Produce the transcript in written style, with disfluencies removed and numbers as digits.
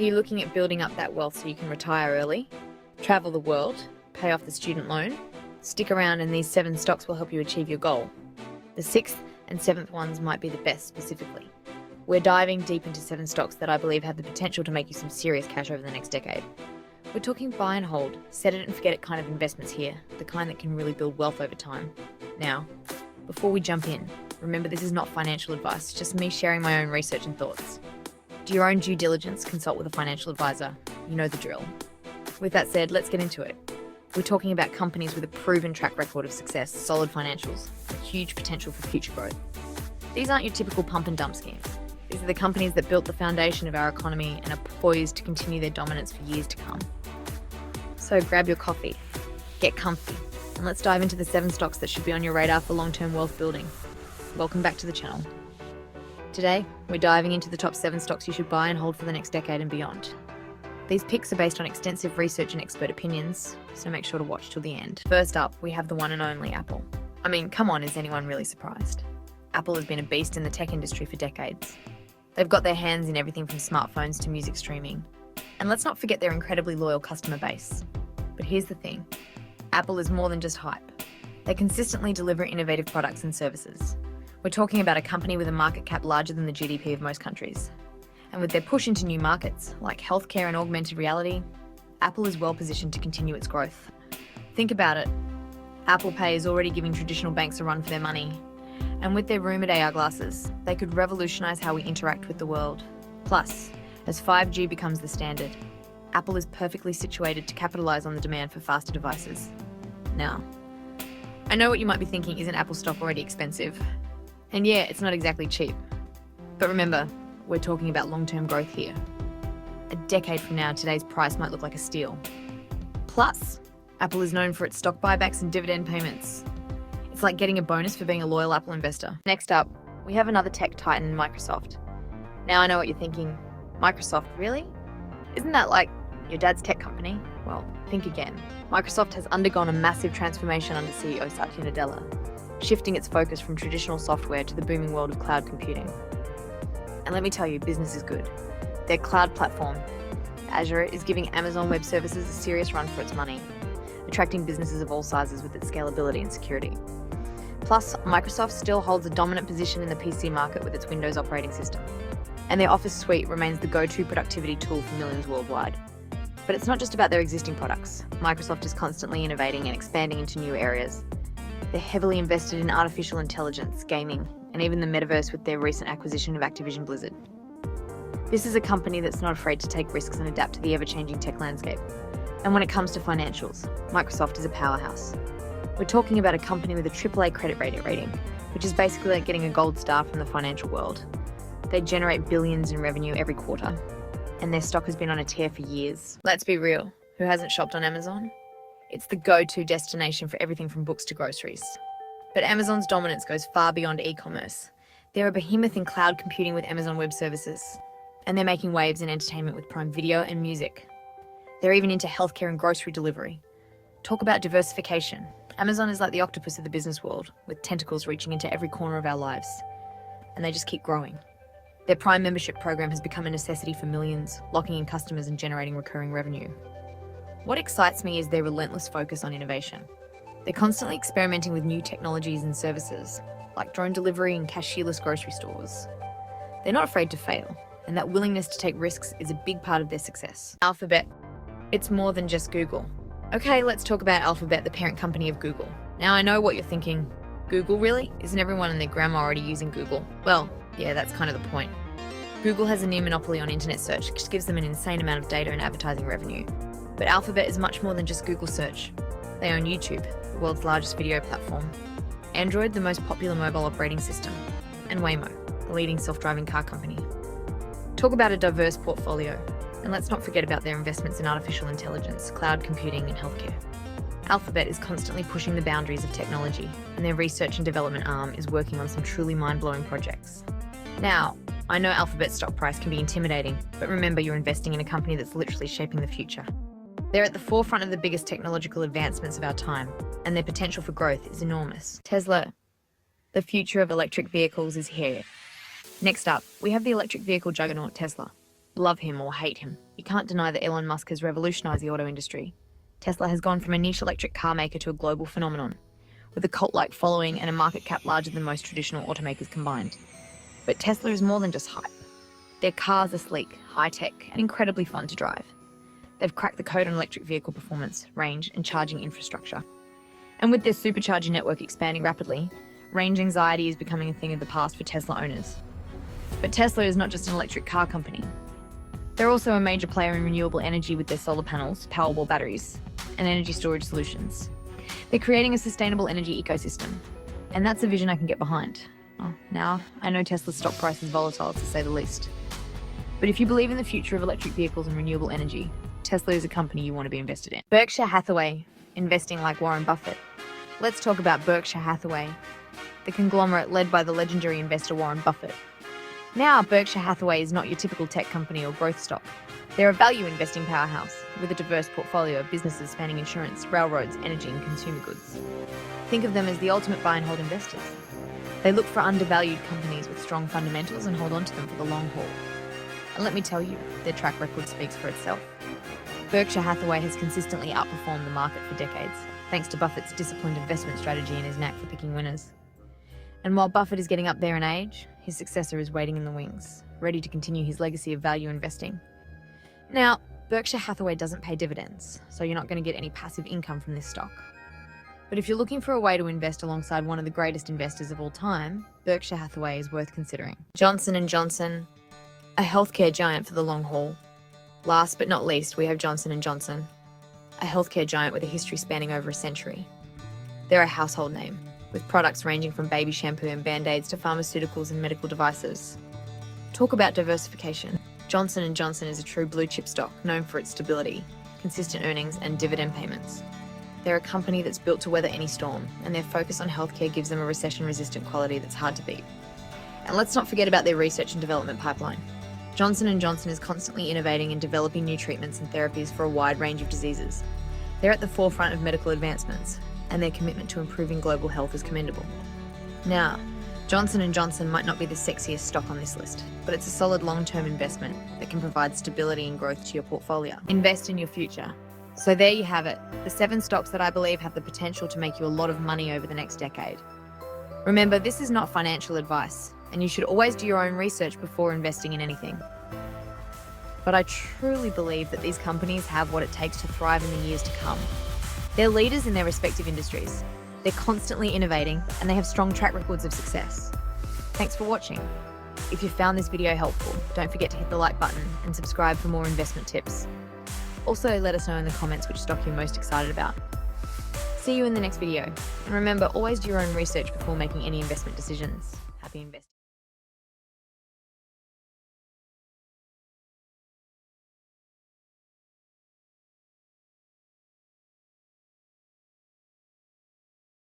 Are you looking at building up that wealth so you can retire early, travel the world, pay off the student loan? Stick around and these 7 stocks will help you achieve your goal. The 6th and 7th ones might be the best specifically. We're diving deep into 7 stocks that I believe have the potential to make you some serious cash over the next decade. We're talking buy and hold, set it and forget it kind of investments here, the kind that can really build wealth over time. Now, before we jump in, remember this is not financial advice, just me sharing my own research and thoughts. Do your own due diligence, consult with a financial advisor. You know the drill. With that said, let's get into it. We're talking about companies with a proven track record of success, solid financials, and huge potential for future growth. These aren't your typical pump and dump schemes. These are the companies that built the foundation of our economy and are poised to continue their dominance for years to come. So grab your coffee, get comfy, and let's dive into the 7 stocks that should be on your radar for long-term wealth building. Welcome back to the channel. Today, we're diving into the top 7 stocks you should buy and hold for the next decade and beyond. These picks are based on extensive research and expert opinions, so make sure to watch till the end. First up, we have the one and only Apple. I mean, come on, is anyone really surprised? Apple has been a beast in the tech industry for decades. They've got their hands in everything from smartphones to music streaming. And let's not forget their incredibly loyal customer base. But here's the thing, Apple is more than just hype. They consistently deliver innovative products and services. We're talking about a company with a market cap larger than the GDP of most countries. And with their push into new markets, like healthcare and augmented reality, Apple is well positioned to continue its growth. Think about it. Apple Pay is already giving traditional banks a run for their money. And with their rumoured AR glasses, they could revolutionise how we interact with the world. Plus, as 5G becomes the standard, Apple is perfectly situated to capitalise on the demand for faster devices. Now, I know what you might be thinking, isn't Apple stock already expensive? And yeah, it's not exactly cheap. But remember, we're talking about long-term growth here. A decade from now, today's price might look like a steal. Plus, Apple is known for its stock buybacks and dividend payments. It's like getting a bonus for being a loyal Apple investor. Next up, we have another tech titan, Microsoft. Now I know what you're thinking. Microsoft, really? Isn't that like your dad's tech company? Well, think again. Microsoft has undergone a massive transformation under CEO Satya Nadella, shifting its focus from traditional software to the booming world of cloud computing. And let me tell you, business is good. Their cloud platform, Azure, is giving Amazon Web Services a serious run for its money, attracting businesses of all sizes with its scalability and security. Plus, Microsoft still holds a dominant position in the PC market with its Windows operating system, and their Office suite remains the go-to productivity tool for millions worldwide. But it's not just about their existing products. Microsoft is constantly innovating and expanding into new areas. They're heavily invested in artificial intelligence, gaming, and even the metaverse with their recent acquisition of Activision Blizzard. This is a company that's not afraid to take risks and adapt to the ever-changing tech landscape. And when it comes to financials, Microsoft is a powerhouse. We're talking about a company with a AAA credit rating, which is basically like getting a gold star from the financial world. They generate billions in revenue every quarter, and their stock has been on a tear for years. Let's be real, who hasn't shopped on Amazon? It's the go-to destination for everything from books to groceries. But Amazon's dominance goes far beyond e-commerce. They're a behemoth in cloud computing with Amazon Web Services, and they're making waves in entertainment with Prime Video and music. They're even into healthcare and grocery delivery. Talk about diversification. Amazon is like the octopus of the business world, with tentacles reaching into every corner of our lives. And they just keep growing. Their Prime membership program has become a necessity for millions, locking in customers and generating recurring revenue. What excites me is their relentless focus on innovation. They're constantly experimenting with new technologies and services, like drone delivery and cashierless grocery stores. They're not afraid to fail, and that willingness to take risks is a big part of their success. Alphabet. It's more than just Google. Okay, let's talk about Alphabet, the parent company of Google. Now I know what you're thinking. Google, really? Isn't everyone and their grandma already using Google? Well, yeah, that's kind of the point. Google has a near monopoly on internet search, which gives them an insane amount of data and advertising revenue. But Alphabet is much more than just Google search. They own YouTube, the world's largest video platform, Android, the most popular mobile operating system, and Waymo, the leading self-driving car company. Talk about a diverse portfolio. And let's not forget about their investments in artificial intelligence, cloud computing, and healthcare. Alphabet is constantly pushing the boundaries of technology, and their research and development arm is working on some truly mind-blowing projects. Now, I know Alphabet's stock price can be intimidating, but remember you're investing in a company that's literally shaping the future. They're at the forefront of the biggest technological advancements of our time, and their potential for growth is enormous. Tesla. The future of electric vehicles is here. Next up, we have the electric vehicle juggernaut Tesla. Love him or hate him, you can't deny that Elon Musk has revolutionized the auto industry. Tesla has gone from a niche electric car maker to a global phenomenon, with a cult-like following and a market cap larger than most traditional automakers combined. But Tesla is more than just hype. Their cars are sleek, high-tech, and incredibly fun to drive. They've cracked the code on electric vehicle performance, range, and charging infrastructure. And with their supercharger network expanding rapidly, range anxiety is becoming a thing of the past for Tesla owners. But Tesla is not just an electric car company. They're also a major player in renewable energy with their solar panels, Powerwall batteries, and energy storage solutions. They're creating a sustainable energy ecosystem, and that's a vision I can get behind. Oh, now, I know Tesla's stock price is volatile, to say the least. But if you believe in the future of electric vehicles and renewable energy, Tesla is a company you want to be invested in. Berkshire Hathaway, investing like Warren Buffett. Let's talk about Berkshire Hathaway, the conglomerate led by the legendary investor Warren Buffett. Now, Berkshire Hathaway is not your typical tech company or growth stock. They're a value investing powerhouse with a diverse portfolio of businesses spanning insurance, railroads, energy, and consumer goods. Think of them as the ultimate buy and hold investors. They look for undervalued companies with strong fundamentals and hold on to them for the long haul. And let me tell you, their track record speaks for itself. Berkshire Hathaway has consistently outperformed the market for decades, thanks to Buffett's disciplined investment strategy and his knack for picking winners. And while Buffett is getting up there in age, his successor is waiting in the wings, ready to continue his legacy of value investing. Now, Berkshire Hathaway doesn't pay dividends, so you're not going to get any passive income from this stock. But if you're looking for a way to invest alongside one of the greatest investors of all time, Berkshire Hathaway is worth considering. Johnson & Johnson, a healthcare giant for the long haul. Last but not least, we have Johnson & Johnson, a healthcare giant with a history spanning over a century. They're a household name, with products ranging from baby shampoo and band-aids to pharmaceuticals and medical devices. Talk about diversification. Johnson & Johnson is a true blue-chip stock known for its stability, consistent earnings, and dividend payments. They're a company that's built to weather any storm, and their focus on healthcare gives them a recession-resistant quality that's hard to beat. And let's not forget about their research and development pipeline. Johnson & Johnson is constantly innovating and developing new treatments and therapies for a wide range of diseases. They're at the forefront of medical advancements, and their commitment to improving global health is commendable. Now, Johnson & Johnson might not be the sexiest stock on this list, but it's a solid long-term investment that can provide stability and growth to your portfolio. Invest in your future. So there you have it, the 7 stocks that I believe have the potential to make you a lot of money over the next decade. Remember, this is not financial advice, and you should always do your own research before investing in anything. But I truly believe that these companies have what it takes to thrive in the years to come. They're leaders in their respective industries. They're constantly innovating, and they have strong track records of success. Thanks for watching. If you found this video helpful, don't forget to hit the like button and subscribe for more investment tips. Also, let us know in the comments which stock you're most excited about. See you in the next video. And remember, always do your own research before making any investment decisions. Happy investing.